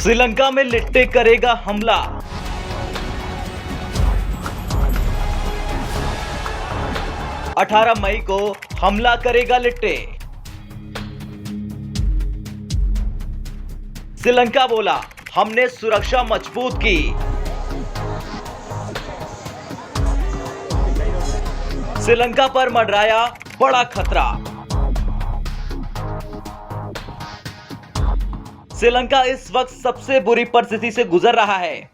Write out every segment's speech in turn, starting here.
श्रीलंका में लिट्टे करेगा हमला। अठारह मई को हमला करेगा लिट्टे। श्रीलंका बोला, हमने सुरक्षा मजबूत की। श्रीलंका पर मंडराया बड़ा खतरा। श्रीलंका इस वक्त सबसे बुरी परिस्थिति से गुजर रहा है।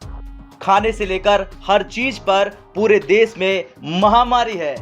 खाने से लेकर हर चीज पर पूरे देश में महामारी है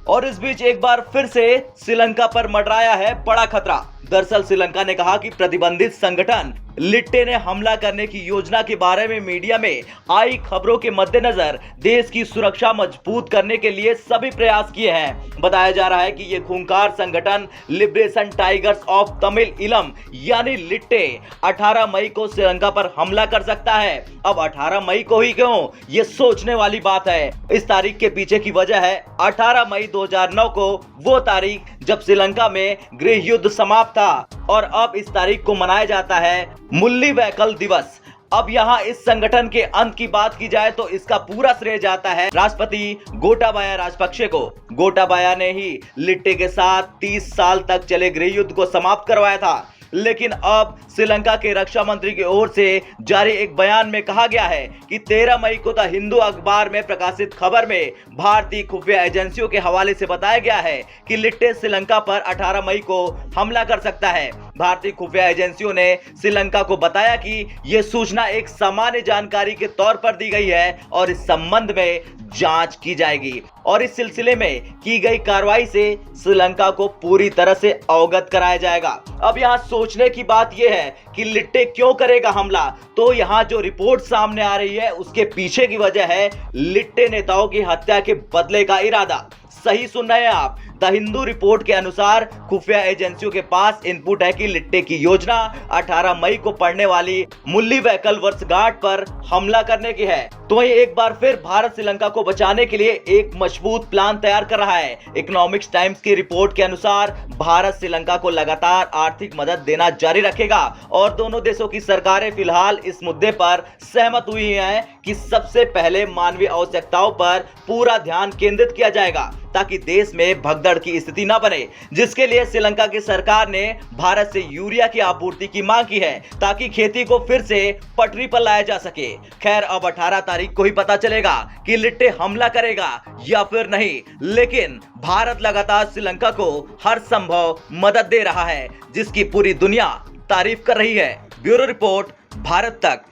और इस बीच एक बार फिर से श्रीलंका पर मंडराया है बड़ा खतरा। दरअसल श्रीलंका ने कहा कि प्रतिबंधित संगठन लिट्टे ने हमला करने की योजना के बारे में मीडिया में आई खबरों के मद्देनजर देश की सुरक्षा मजबूत करने के लिए सभी प्रयास किए हैं। बताया जा रहा है कि ये खूंखार संगठन लिबरेशन टाइगर्स ऑफ तमिल इलम यानी लिट्टे 18 मई को श्रीलंका पर हमला कर सकता है। अब 18 मई को ही क्यों, ये सोचने वाली बात है। इस तारीख के पीछे की वजह है 18 मई 2009 को वो तारीख जब श्रीलंका में गृह युद्ध समाप्त था और अब इस तारीख को मनाया जाता है मुल्लिवैकल दिवस। अब यहाँ इस संगठन के अंत की बात की जाए तो इसका पूरा श्रेय जाता है राष्ट्रपति गोटाबाया राजपक्षे को। गोटाबाया ने ही लिट्टे के साथ 30 साल तक चले गृह युद्ध को समाप्त करवाया था। लेकिन अब श्रीलंका के रक्षा मंत्री की ओर से जारी एक बयान में कहा गया है कि 13 मई को द हिंदू अखबार में प्रकाशित खबर में भारतीय खुफिया एजेंसियों के हवाले से बताया गया है कि लिट्टे श्रीलंका पर 18 मई को हमला कर सकता है। भारतीय खुफिया एजेंसियों ने श्रीलंका को बताया कि यह सूचना एक सामान्य जानकारी के तौर पर दी गई है और इस संबंध में जांच की जाएगी और इस सिलसिले में की गई कार्रवाई से श्रीलंका को पूरी तरह से अवगत कराया जाएगा। अब यहाँ सोचने की बात यह है कि लिट्टे क्यों करेगा हमला, तो यहाँ जो रिपोर्ट सामने आ रही है उसके पीछे की वजह है लिट्टे नेताओं की हत्या के बदले का इरादा। सही सुन रहे हैं आप। द हिंदू रिपोर्ट के अनुसार खुफिया एजेंसियों के पास इनपुट है कि लिट्टे की योजना 18 मई को पड़ने वाली मुल्लिवैकल वर्षगांठ पर हमला करने की है। तो वहीं एक बार फिर भारत श्रीलंका को बचाने के लिए एक मजबूत प्लान तैयार कर रहा है। इकोनॉमिक्स टाइम्स की रिपोर्ट के अनुसार भारत श्रीलंका को लगातार आर्थिक मदद देना जारी रखेगा और दोनों देशों की सरकारें फिलहाल इस मुद्दे पर सहमत हुई हैं कि सबसे पहले मानवीय आवश्यकताओं पर पूरा ध्यान केंद्रित किया जाएगा ताकि देश में भगदड़ की स्थिति न बने, जिसके लिए श्रीलंका की सरकार ने भारत से यूरिया की आपूर्ति की मांग की है ताकि खेती को फिर से पटरी पर लाया जा सके। खैर, अब 18 तारीख को ही पता चलेगा कि लिट्टे हमला करेगा या फिर नहीं, लेकिन भारत लगातार श्रीलंका को हर संभव मदद दे रहा है जिसकी पूरी दुनिया तारीफ कर रही है। ब्यूरो रिपोर्ट, भारत तक।